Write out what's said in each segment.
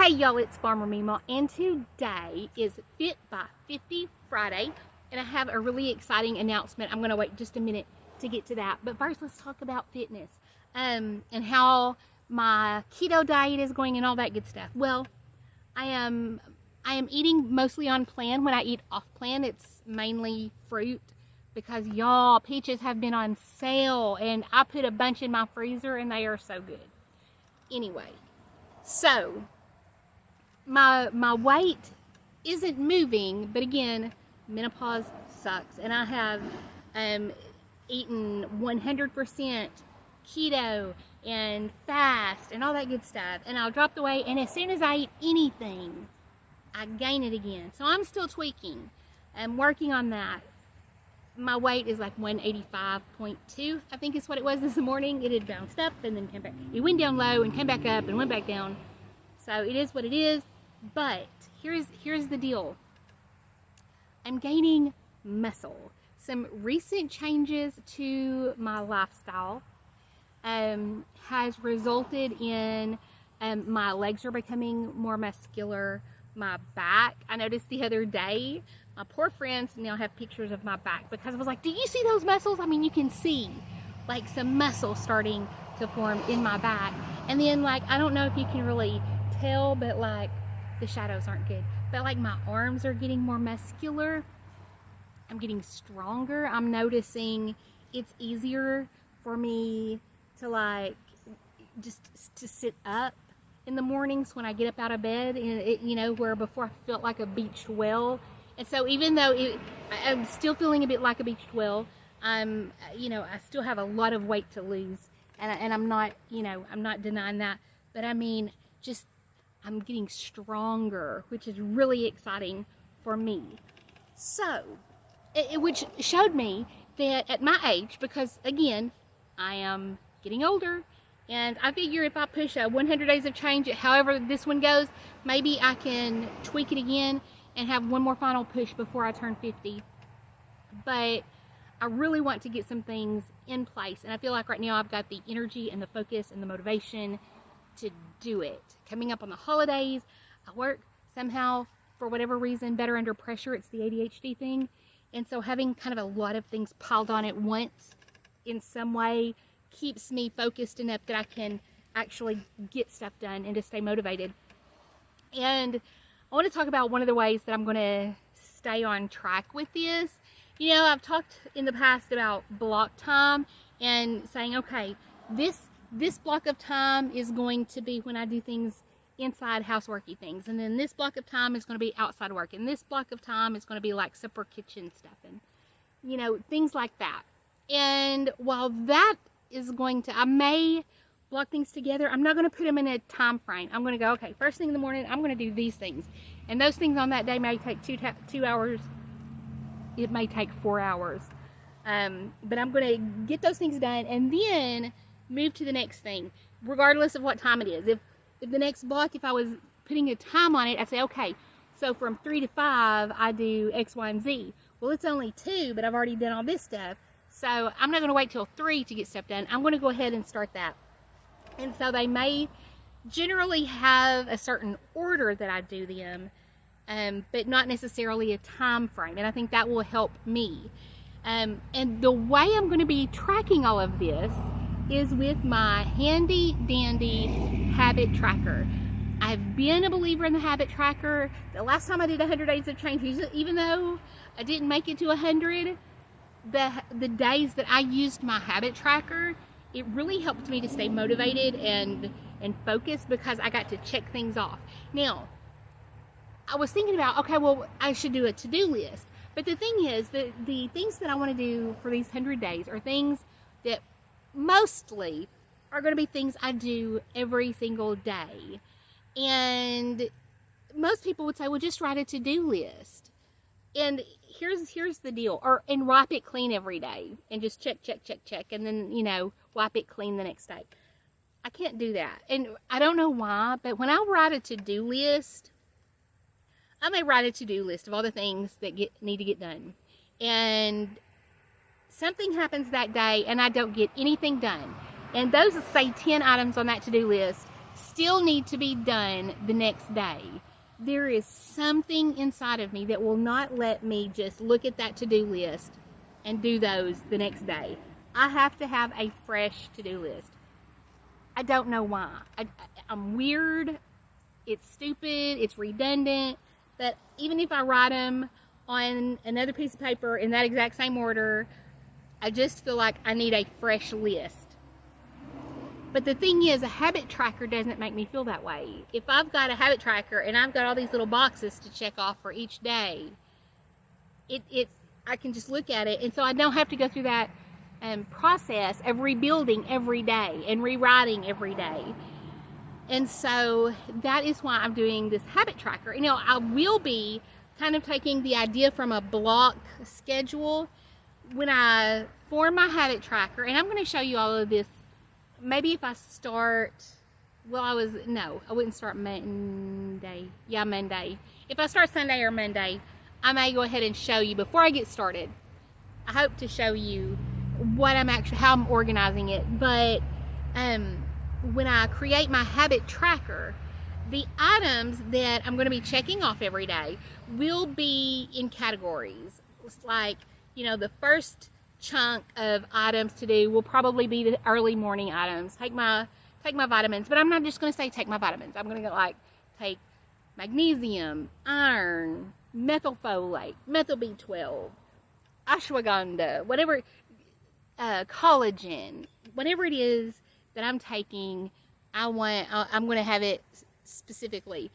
Hey y'all, it's Farmer MeeMaw, and today is Fit by 50 Friday, and I have a really exciting announcement. I'm going to wait just a minute to get to that, but first let's talk about fitness and how my keto diet is going and all that good stuff. Well, I am eating mostly on plan. When I eat off plan, it's mainly fruit because y'all, peaches have been on sale, and I put a bunch in my freezer and they are so good. Anyway, so my weight isn't moving, but again, menopause sucks, and I have eaten 100% keto and fast and all that good stuff, and I'll drop the weight, and as soon as I eat anything, I gain it again. So I'm still tweaking. I'm working on that. My weight is like 185.2, I think is what it was this morning. It had bounced up and then came back. It went down low and came back up and went back down. So it is what it is. But here's the deal. I'm gaining muscle. Some recent changes to my lifestyle has resulted in my legs are becoming more muscular. My back, I noticed the other day, my poor friends now have pictures of my back because I was like, do you see those muscles? I mean, you can see like some muscle starting to form in my back. And then like, I don't know if you can really tell, but like the shadows aren't good. But like my arms are getting more muscular. I'm getting stronger. I'm noticing it's easier for me to like just to sit up in the mornings when I get up out of bed, and it, you know, where before I felt like a beached well. And so even though I'm still feeling a bit like a beached well, you know, I still have a lot of weight to lose, and I'm not, you know, I'm not denying that, but I mean, just I'm getting stronger, which is really exciting for me. So, which showed me that at my age, because again, I am getting older, and I figure if I push a 100 days of change, however this one goes, maybe I can tweak it again and have one more final push before I turn 50. But I really want to get some things in place, and I feel like right now I've got the energy and the focus and the motivation to do it. Coming up on the holidays, I work somehow, for whatever reason, better under pressure. It's the ADHD thing. And so having kind of a lot of things piled on at once in some way keeps me focused enough that I can actually get stuff done and to stay motivated. And I want to talk about one of the ways that I'm going to stay on track with this. You know, I've talked in the past about block time and saying, okay, this block of time is going to be when I do things inside houseworky things, and then this block of time is going to be outside work, and this block of time is going to be like supper kitchen stuff, and you know, things like that. And while that is going to, I may block things together, I'm not going to put them in a time frame. I'm going to go, okay, first thing in the morning, I'm going to do these things, and those things on that day may take 2 hours. It may take 4 hours, but I'm going to get those things done and then move to the next thing, regardless of what time it is. If the next block, if I was putting a time on it, I'd say, okay, so from 3 to 5, I do X, Y, and Z. Well, it's only 2, but I've already done all this stuff. So I'm not going to wait till 3 to get stuff done. I'm going to go ahead and start that. And so they may generally have a certain order that I do them, but not necessarily a time frame. And I think that will help me. And the way I'm going to be tracking all of this is with my handy dandy habit tracker. I've been a believer in the habit tracker. The last time I did 100 days of change, even though I didn't make it to 100, the days that I used my habit tracker, it really helped me to stay motivated and focused because I got to check things off. Now, I was thinking about, okay, well, I should do a to-do list. But the thing is, the things that I want to do for these 100 days are things that mostly are going to be things I do every single day. And most people would say, well, just write a to-do list. And here's the deal. And wipe it clean every day. And just check. And then, you know, wipe it clean the next day. I can't do that. And I don't know why, but when I write a to-do list, I may write a to-do list of all the things that need to get done. And something happens that day and I don't get anything done. And those, say 10 items on that to-do list, still need to be done the next day. There is something inside of me that will not let me just look at that to-do list and do those the next day. I have to have a fresh to-do list. I don't know why. I'm weird. It's stupid. It's redundant. But even if I write them on another piece of paper in that exact same order, I just feel like I need a fresh list. But the thing is, a habit tracker doesn't make me feel that way. If I've got a habit tracker and I've got all these little boxes to check off for each day, I can just look at it, and so I don't have to go through that process of rebuilding every day and rewriting every day. And so that is why I'm doing this habit tracker. You know, I will be kind of taking the idea from a block schedule when I form my habit tracker, and I'm going to show you all of this. Maybe if I start, well, I wouldn't start Monday. Yeah, Monday. If I start Sunday or Monday, I may go ahead and show you before I get started. I hope to show you how I'm organizing it. But when I create my habit tracker, the items that I'm going to be checking off every day will be in categories. It's like, you know, the first chunk of items to do will probably be the early morning items. Take my vitamins, but I'm not just going to say take my vitamins. I'm going to go like take magnesium, iron, methylfolate, methyl B12, ashwagandha, whatever, collagen, whatever it is that I'm taking. I'm going to have it specifically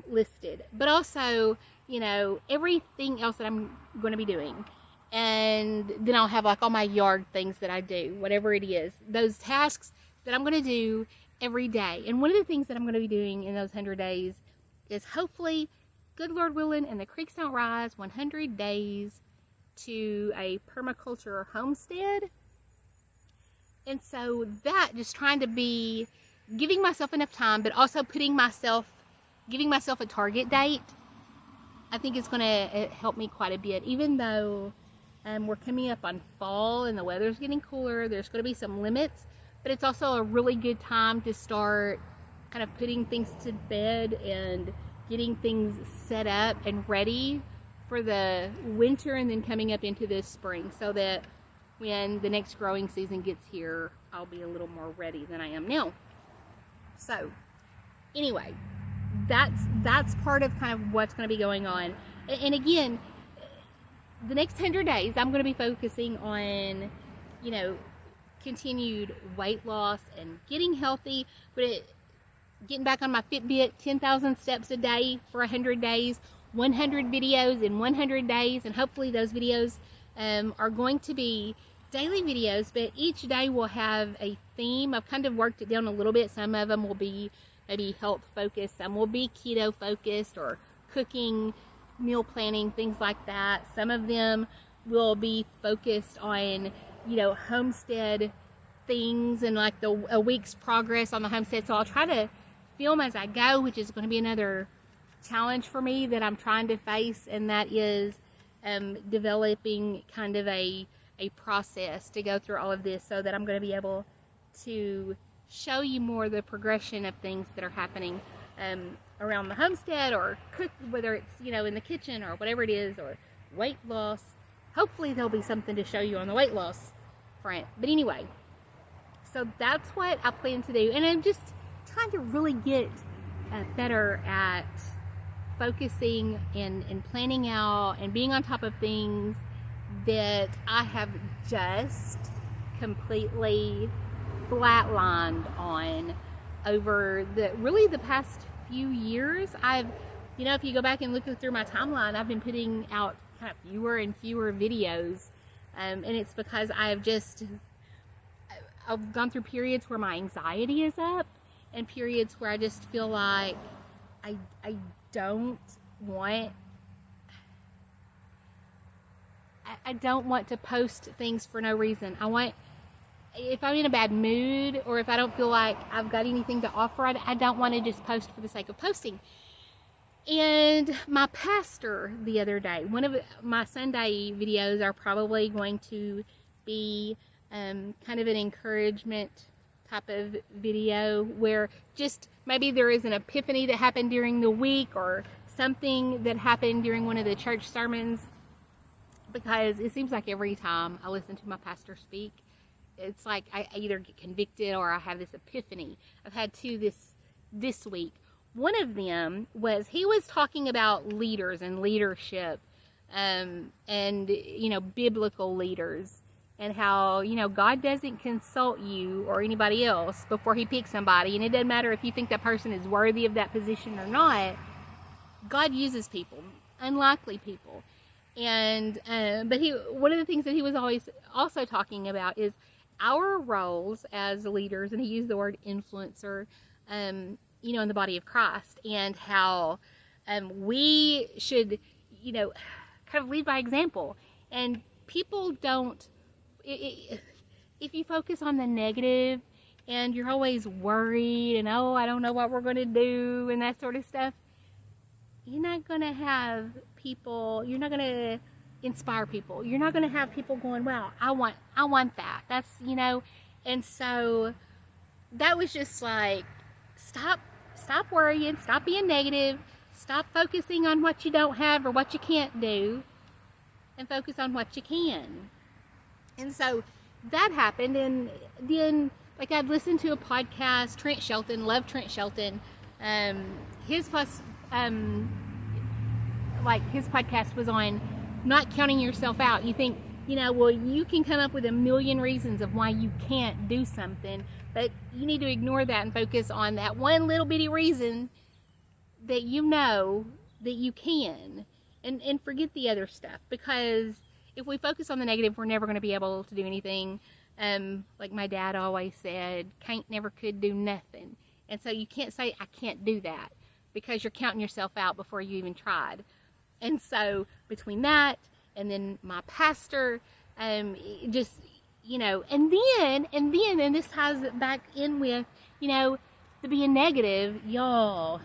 listed, but also, you know, everything else that I'm going to be doing. And then I'll have like all my yard things that I do, whatever it is, those tasks that I'm going to do every day. And one of the things that I'm going to be doing in those 100 days is, hopefully, good Lord willing, and the creeks don't rise, 100 days to a permaculture homestead. And so that, just trying to be, giving myself enough time, but also giving myself a target date, I think it's going to help me quite a bit. Even though we're coming up on fall and the weather's getting cooler, there's going to be some limits, but it's also a really good time to start kind of putting things to bed and getting things set up and ready for the winter, and then coming up into the spring, so that when the next growing season gets here, I'll be a little more ready than I am now. So anyway, that's part of kind of what's going to be going on. And again, the next 100 days, I'm going to be focusing on, you know, continued weight loss and getting healthy, but getting back on my Fitbit, 10,000 steps a day for 100 days, 100 videos in 100 days, and hopefully those videos are going to be daily videos, but each day will have a theme. I've kind of worked it down a little bit. Some of them will be maybe health focused, some will be keto focused, or cooking, meal planning, things like that. Some of them will be focused on, you know, homestead things and like a week's progress on the homestead. So I'll try to film as I go, which is going to be another challenge for me that I'm trying to face, and that is developing kind of a process to go through all of this, so that I'm going to be able to show you more the progression of things that are happening around the homestead, or cook, whether it's, you know, in the kitchen or whatever it is, or weight loss. Hopefully there'll be something to show you on the weight loss front. But anyway, so that's what I plan to do, and I'm just trying to really get better at focusing and planning out and being on top of things that I have just completely flatlined on over the past few years. You know, if you go back and look through my timeline, I've been putting out kind of fewer and fewer videos, and it's because I've gone through periods where my anxiety is up, and periods where I just feel like I don't want to post things for no reason. If I'm in a bad mood, or if I don't feel like I've got anything to offer, I don't want to just post for the sake of posting. And my pastor the other day, one of my Sunday videos are probably going to be kind of an encouragement type of video where just maybe there is an epiphany that happened during the week or something that happened during one of the church sermons, because it seems like every time I listen to my pastor speak, it's like I either get convicted or I have this epiphany. I've had two this week. One of them was, he was talking about leaders and leadership, and biblical leaders, and how God doesn't consult you or anybody else before he picks somebody, and it doesn't matter if you think that person is worthy of that position or not. God uses people, unlikely people. And but one of the things that he was always also talking about is our roles as leaders, and he used the word influencer, in the body of Christ, and how we should, kind of lead by example. And people don't, if you focus on the negative and you're always worried and, oh, I don't know what we're going to do and that sort of stuff, you're not going to have people, you're not going to inspire people. You're not going to have people going, wow, I want that. That's, and so that was just like, stop worrying, stop being negative, stop focusing on what you don't have or what you can't do, and focus on what you can. And so that happened, and then, like, I'd listened to a podcast, Trent Shelton, love Trent Shelton, his podcast was on not counting yourself out. You think, well, you can come up with a million reasons of why you can't do something, but you need to ignore that and focus on that one little bitty reason that that you can, and forget the other stuff. Because if we focus on the negative, we're never going to be able to do anything. Like my dad always said, can't never could do nothing. And so you can't say, I can't do that, because you're counting yourself out before you even tried. And so between that and then my pastor, just, and this ties it back in with, the being negative, y'all.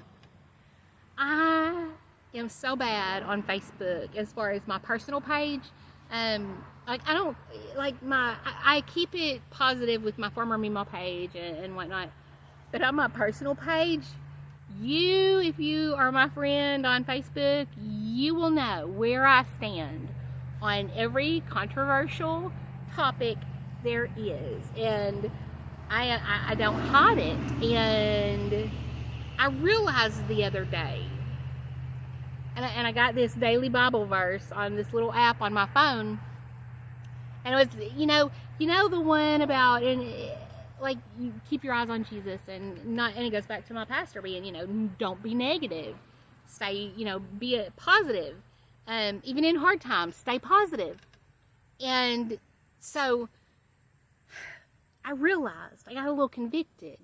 I am so bad on Facebook as far as my personal page. I keep it positive with my farmermeemaw page and whatnot, but on my personal page, if you are my friend on Facebook, you will know where I stand on every controversial topic there is, and I don't hide it. And I realized the other day, and I got this daily Bible verse on this little app on my phone, and it was, the one about, like, you keep your eyes on Jesus, and it goes back to my pastor being, don't be negative, stay, be positive, even in hard times, stay positive. And so I realized, I got a little convicted.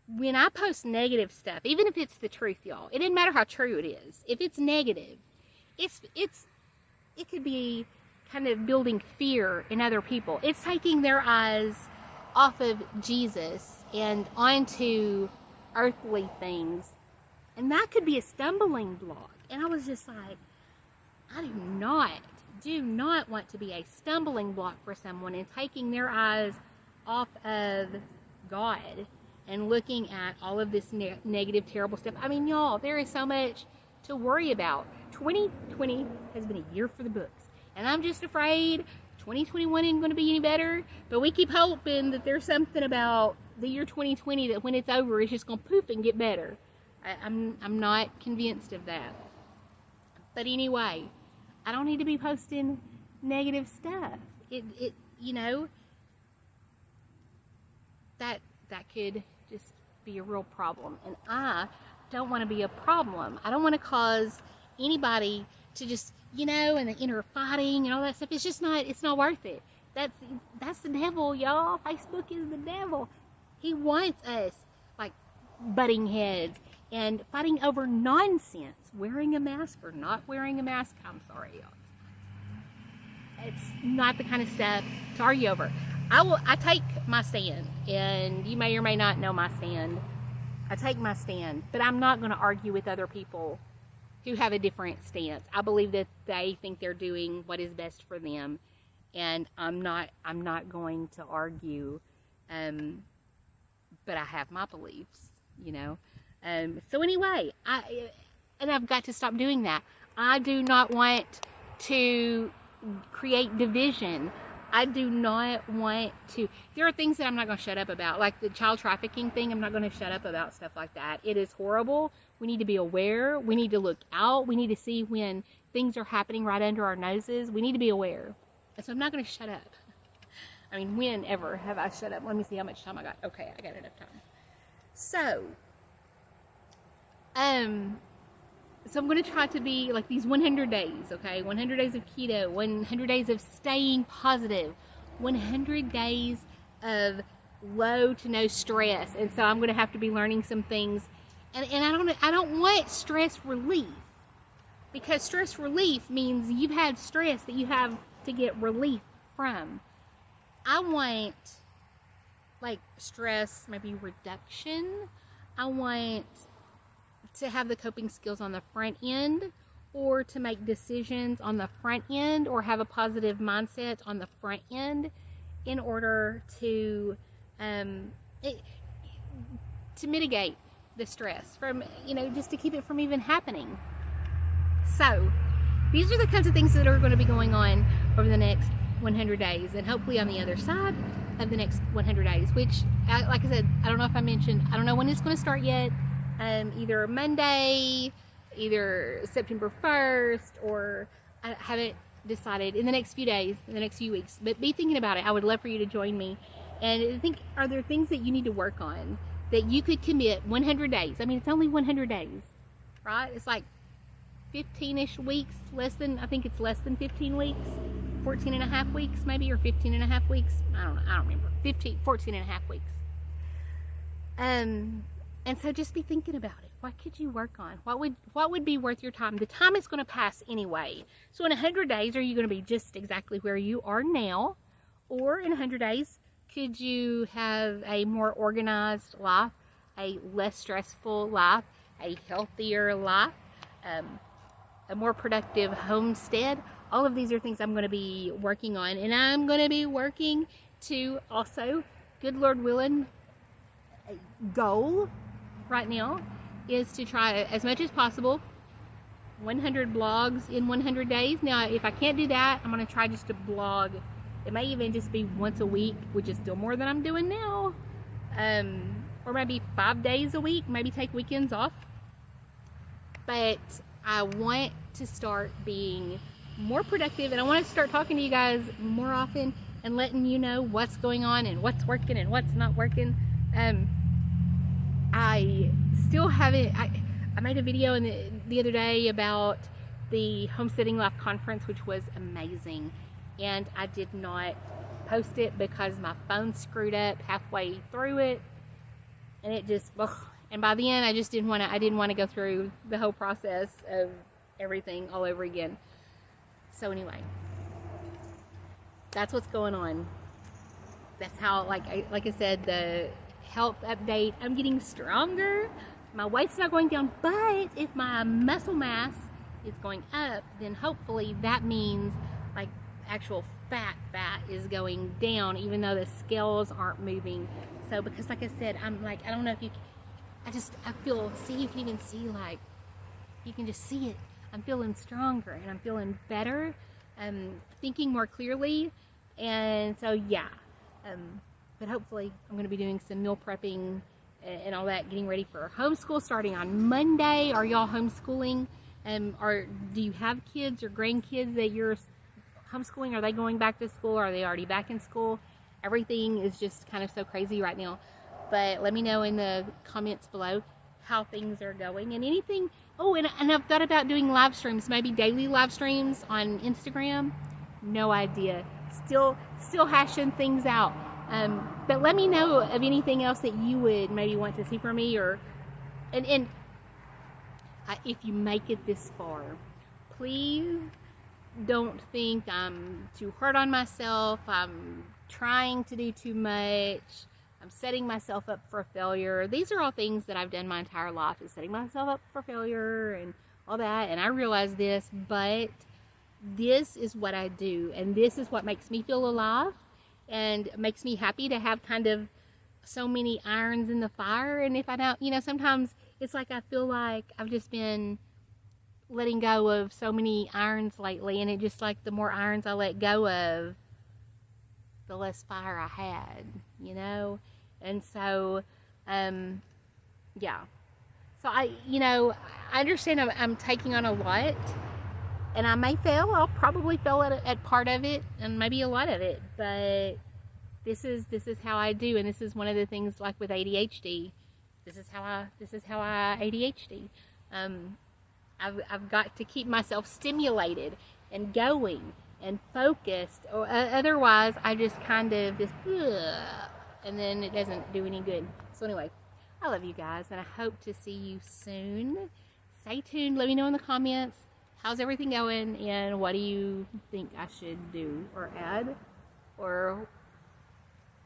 When I post negative stuff, even if it's the truth, y'all, it doesn't matter how true it is. If it's negative, it could be kind of building fear in other people. It's taking their eyes off of Jesus and onto earthly things, and that could be a stumbling block. And I was just like, I do not want to be a stumbling block for someone and taking their eyes off of God and looking at all of this negative, terrible stuff. I mean, y'all, there is so much to worry about. 2020 has been a year for the books, and I'm just afraid 2021 isn't going to be any better. But we keep hoping that there's something about the year 2020 that when it's over, it's just going to poof and get better. I'm not convinced of that. But anyway, I don't need to be posting negative stuff. That could just be a real problem, and I don't want to be a problem. I don't want to cause anybody to just, and the inner fighting and all that stuff. It's not worth it. That's the devil, y'all. Facebook is the devil. He wants us, like, butting heads and fighting over nonsense. Wearing a mask or not wearing a mask. I'm sorry, y'all. It's not the kind of stuff to argue over. I take my stand, and you may or may not know my stand. I take my stand, but I'm not going to argue with other people who have a different stance. I believe that they think they're doing what is best for them, and I'm not going to argue but I have my beliefs, you know. So anyway, I've got to stop doing that. I do not want to create division. I do not want to. There are things that I'm not going to shut up about, like the child trafficking thing. I'm not going to shut up about stuff like that. It is horrible. We need to be aware. We need to look out. We need to see when things are happening right under our noses. We need to be aware. And so I'm not going to shut up. I mean, when ever have I shut up? Let me see how much time I got. Okay, I got enough time. So I'm going to try to be like these 100 days, okay? 100 days of keto, 100 days of staying positive, 100 days of low to no stress. And so I'm going to have to be learning some things. And I don't want stress relief, because stress relief means you've had stress that you have to get relief from. I want like stress, maybe reduction. I want to have the coping skills on the front end, or to make decisions on the front end, or have a positive mindset on the front end in order to mitigate the stress from, you know, just to keep it from even happening. So these are the kinds of things that are going to be going on over the next 100 days, and hopefully on the other side of the next 100 days, which, like I said, I don't know if I mentioned, I don't know when it's going to start yet. Either Monday, either September 1st, or I haven't decided, in the next few days, in the next few weeks. But be thinking about it. I would love for you to join me and think, are there things that you need to work on that you could commit 100 days? I mean, it's only 100 days, right? It's like 15-ish weeks, I think it's less than 15 weeks, 14 and a half weeks maybe, or 15 and a half weeks. I don't remember. 14 and a half weeks. And so just be thinking about it. What could you work on? What would be worth your time? The time is going to pass anyway. So in 100 days, are you going to be just exactly where you are now? Or in 100 days, could you have a more organized life, a less stressful life, a healthier life, a more productive homestead? All of these are things I'm going to be working on. And I'm going to be working to also, good Lord willing, a goal right now is to try as much as possible 100 blogs in 100 days. Now, if I can't do that, I'm going to try just to blog. It may even just be once a week, which is still more than I'm doing now. Or maybe 5 days a week, maybe take weekends off. But I want to start being more productive, and I want to start talking to you guys more often and letting you know what's going on and what's working and what's not working. I still haven't, I made a video the other day about the Homesteading Life Conference, which was amazing, and I did not post it because my phone screwed up halfway through it, and it just, and by the end I just didn't want to go through the whole process of everything all over again. So anyway, that's what's going on. That's how, like I said, the health update, I'm getting stronger. My weight's not going down, but if my muscle mass is going up, then hopefully that means like actual fat is going down, even though the scales aren't moving. So, because like I said, I'm like, I don't know if you, I feel, see, you can even see, like, you can just see it. I'm feeling stronger and I'm feeling better. Thinking more clearly. And so, yeah. But hopefully I'm going to be doing some meal prepping and all that, getting ready for homeschool starting on Monday. Are y'all homeschooling? Or do you have kids or grandkids that you're homeschooling? Are they going back to school? Are they already back in school? Everything is just kind of so crazy right now. But let me know in the comments below how things are going and anything. Oh, and I've thought about doing live streams, maybe daily live streams on Instagram. No idea. Still hashing things out. But let me know of anything else that you would maybe want to see from me, or and if you make it this far, please don't think I'm too hard on myself. I'm trying to do too much. I'm setting myself up for failure. These are all things that I've done my entire life, is setting myself up for failure and all that. And I realize this, but this is what I do. And this is what makes me feel alive and makes me happy to have kind of so many irons in the fire, and if I don't, you know, sometimes it's like I feel like I've just been letting go of so many irons lately, and it just like the more irons I let go of, the less fire I had, you know. And so yeah, so I understand I'm taking on a lot, and I may fail. I'll probably fail at part of it and maybe a lot of it, but this is how I do. And this is one of the things, like with ADHD, this is how I ADHD. I've got to keep myself stimulated and going and focused, or otherwise I just kind of just and then it doesn't do any good. So anyway, I love you guys, and I hope to see you soon. Stay tuned. Let me know in the comments, how's everything going, and what do you think I should do or add, or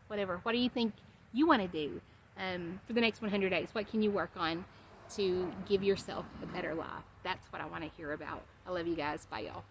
whatever. What do you think you want to do for the next 100 days? What can you work on to give yourself a better life? That's what I want to hear about. I love you guys. Bye, y'all.